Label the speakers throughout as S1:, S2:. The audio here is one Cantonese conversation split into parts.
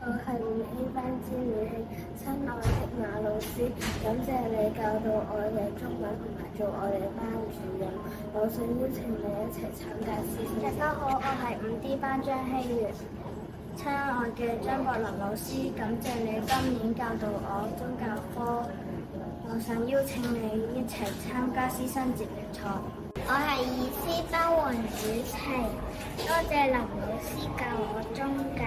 S1: 我係5A 班詹雨希，親愛的馬老師，感謝你教導我哋中文同埋做我哋班主任。我想邀請你一齊參加師生。大家好，我係5D 班張希月。親愛嘅張博林老師，感謝你今年教導我宗教科。我想邀請你一齊參加師生接力賽。我係2C 班黃子晴，多謝林老師教我宗教。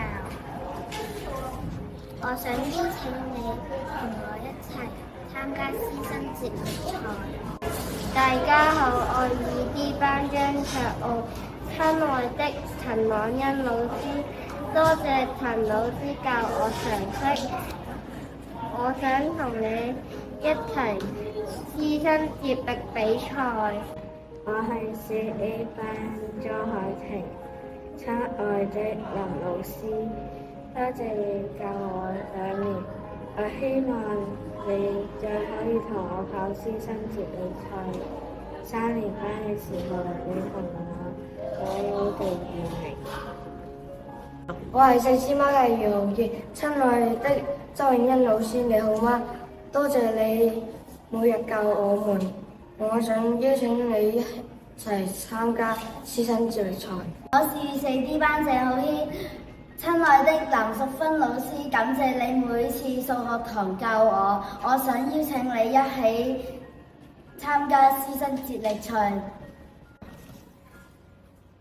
S1: 我想邀請你同我一齊參加師生接力賽。大家好，我2D 班張卓傲，親愛的陳朗欣老師，多謝陳老師教我常識。我想同你一齊師生接力比賽。我係4A 班莊海婷，親愛的林老師，多謝你教我2年，我希望你再可以同我跑師生接力賽。3年班嘅時候，你同我所有地2名。
S2: 我係4C班嘅余浩傑，親愛的周永欣老師，你好嗎？多謝你每日教我們。我想邀請你一齊參加師生接力賽。
S1: 我是4D 班謝浩軒，親愛的藍淑芬老師，感謝你每次數學堂教我。我想邀請你一起參加師生接力賽。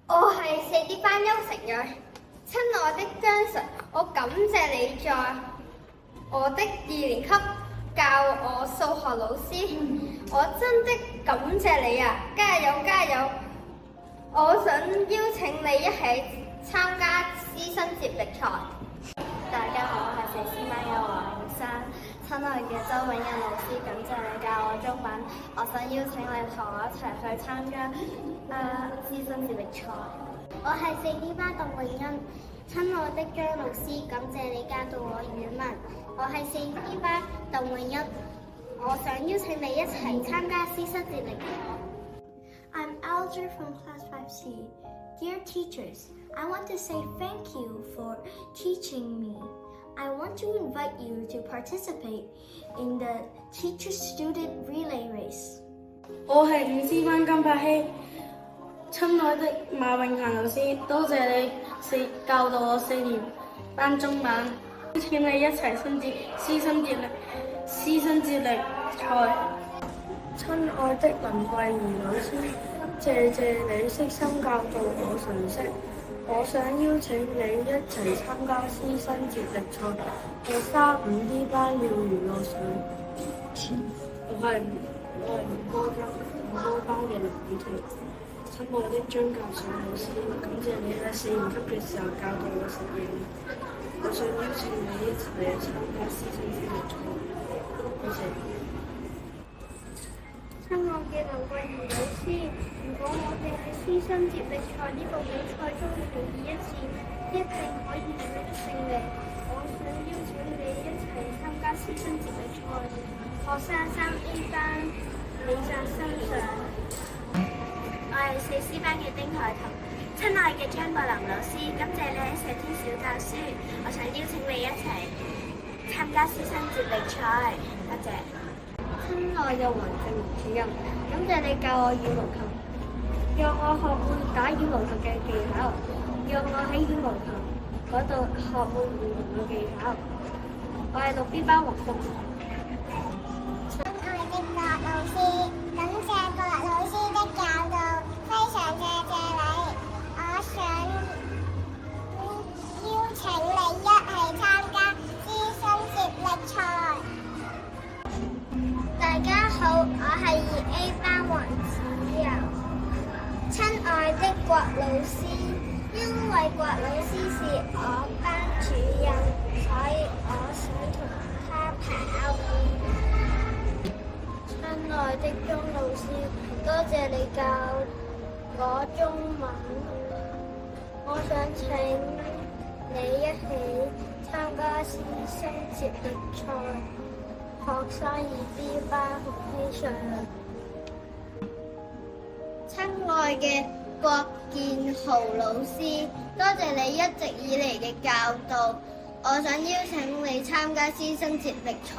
S3: 我係4D 班邱成睿，親愛的張 Sir， 我感謝你在我的2年級教我數學老師，我真的感謝你啊！加油加油！我想邀請你一起參加師生接力賽。
S1: 大家好，我係4C班嘅黃永山，親愛嘅周永欣老師，感謝你教我中文。我想邀請你同我一齊去參加師生接力賽。
S3: 我係4D 班鄧永欣，親愛的張老師，感謝你教導我語文。我係4D 班鄧永欣，我想邀請你一齊參加師生接力賽。
S4: I'm Alger from Class 5C. Dear teachers, I want to say thank you for teaching me. I want to invite you to participate in the teacher-student relay race.
S2: 我係5C 班金柏希，親愛的馬永嫻老師，多謝你教導我4年班中文，邀請你一齊參加師生接力賽。親愛的林桂儀老師，謝謝你悉心教導我常識。我想邀請你一齊參加師生接力賽。我5D 班廖如樂上，我係5班嘅林雨婷。親愛的張教授老師，感謝你喺4年級嘅時候教導我實驗。我想邀請你一齊參加師生接力賽。多謝。
S3: 親愛嘅劉桂如老師，如果我哋喺師生接力賽呢個比賽中表現一致，一定可以取得勝利。我想邀請你一齊參加師生接力賽。學生3A 班李澤新上，我係4C 班嘅丁海彤。親愛嘅張國林老師，感謝你喺石天小教書。我想邀請你一齊參加師生接力賽。多謝。親愛嘅黃靜主任，感謝你教我羽毛球，讓我學會打羽毛球嘅技巧，讓我喺羽毛球嗰度學會唔同嘅技巧。我係6B 班黃福。
S5: 親愛的郭老師，感謝郭老師的教導，非常謝謝你。我想邀請你一起參加師生接力賽。
S3: 大家好，我係2A 班黃子柔。親愛的郭老師，因為郭老師是我班主任，所以我想同他跑。親愛的鐘老師，多謝你教我中文。我想請你一起參加師生接力賽。學生2B 班學起上。親愛嘅郭建豪老師，多謝你一直以嚟嘅教導，
S1: 我想邀請你參加師生接力賽。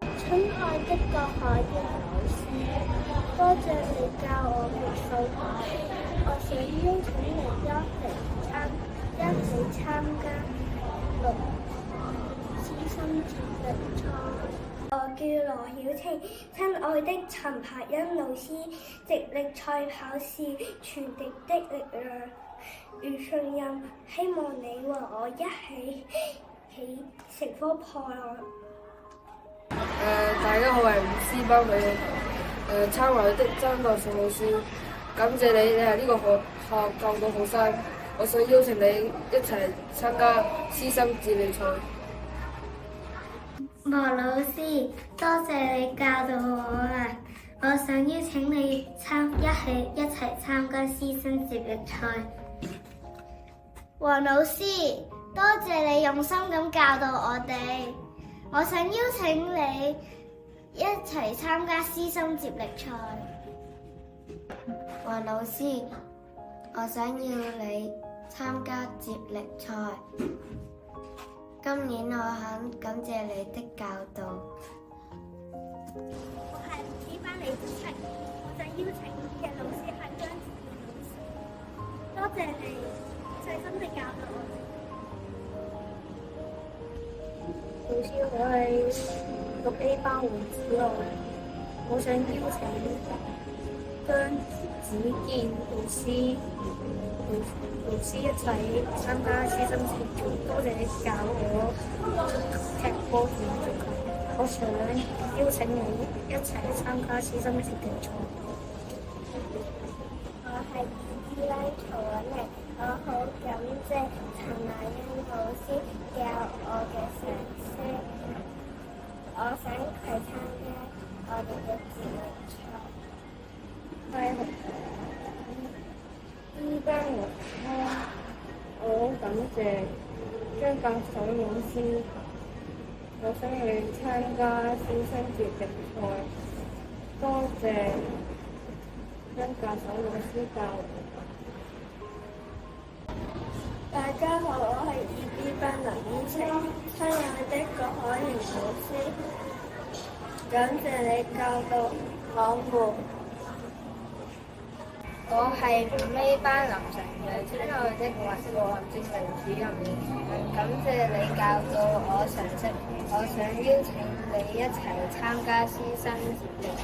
S3: 親愛的郭海英老師，多謝你教我們數學。我想邀請你一起參加師生接力賽。我叫羅曉晴，親愛的陳柏欣老師，接力賽考試全敵的力量與信任，希望你和我一起乘風破浪。
S6: 大家好，我係5C班嘅參賽的張國勝老師，感謝你係呢個學校教導學生，我想邀請你一齊參加師生接力賽。
S1: 莫老師，多謝你教導我啊！我想邀請你一齊參加師生接力賽。黃老師，多謝你用心咁教導我哋。我想邀請你一齊參加師生接力賽。黃老師，我想要你參加接力賽。今年我很感謝你的教導。
S3: 我係5C班李子晴，我想邀請嘅老師係張子賢老師，多謝你細心地教導我哋。老師，我係6A 班黃子樂，我想邀請張子健老師一齊參加師生接力，多謝你教我踢波同足球。我想邀請你一齊參加師生接力賽。我係2B班曹允玲，我好感謝陳乃欣老師教我嘅常識。我想佢參加我哋嘅接力賽。我係2B班黃康，我好感謝張格爽老師。我想去參加師生接力賽，多謝張格爽老師教我。大家好，我係2B班林依晴，親愛的郭海瑩老師，感謝你教導我們。我係5A 班林晨睿，親愛的黃正明主任，感謝你教導我常識。我想邀請你一齊參加師生接力賽。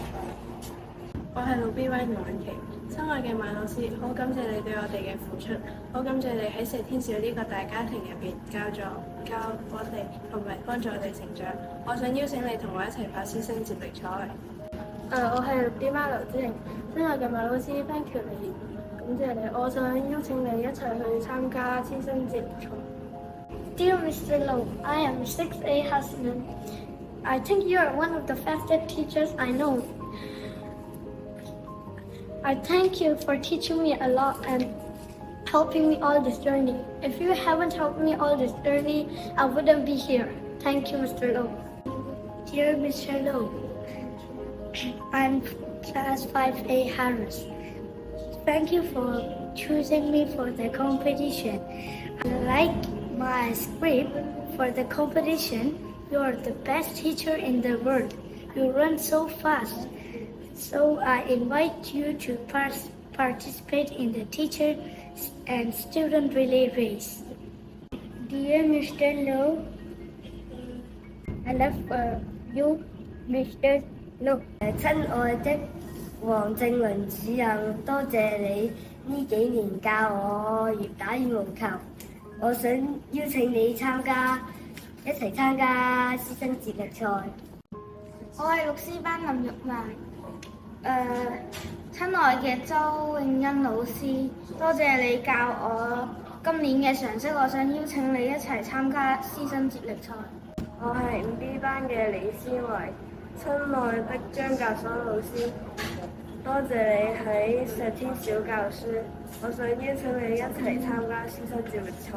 S2: 我係6B班姚允琪，親愛嘅馬老師，好感謝你對我哋嘅付出，好感謝你喺石天小呢個大家庭入邊教我哋同埋幫助我哋成長。我想邀請你同我一齊跑師生接力賽。我係6B班劉之瑩，親愛嘅馬老師 ，thank you 你，感謝你。我想邀請你一齊去參加師生接力賽。
S3: Dear Mr. Low, I am 6A Hassan. I think you are one of the fastest teachers I know. I thank you for teaching me a lot and helping me all this journey. If you haven't helped me all this journey, I wouldn't be here. Thank you, Mr. Low. Dear Mr. Low, I'm class 5A Harris. Thank you for choosing me for the competition. I like my script for the competition. You are the best teacher in the world. You run so fast. So I invite you to participate in the teacher and student relay race. Dear Mr. Low, I love you, Mr. Low. 親愛的黃正倫主任，多謝你呢幾年教我打羽毛球。我想邀請你一齊參加師生接力賽。我係6C班林玉曼。親愛嘅周永欣老師，多謝你教我今年嘅常識。我想邀請你一齊參加師生接力賽。我係5B班嘅李思維。親愛的張格爽老師，多謝你喺石天小教書。我想邀請你一齊參加師生接力賽。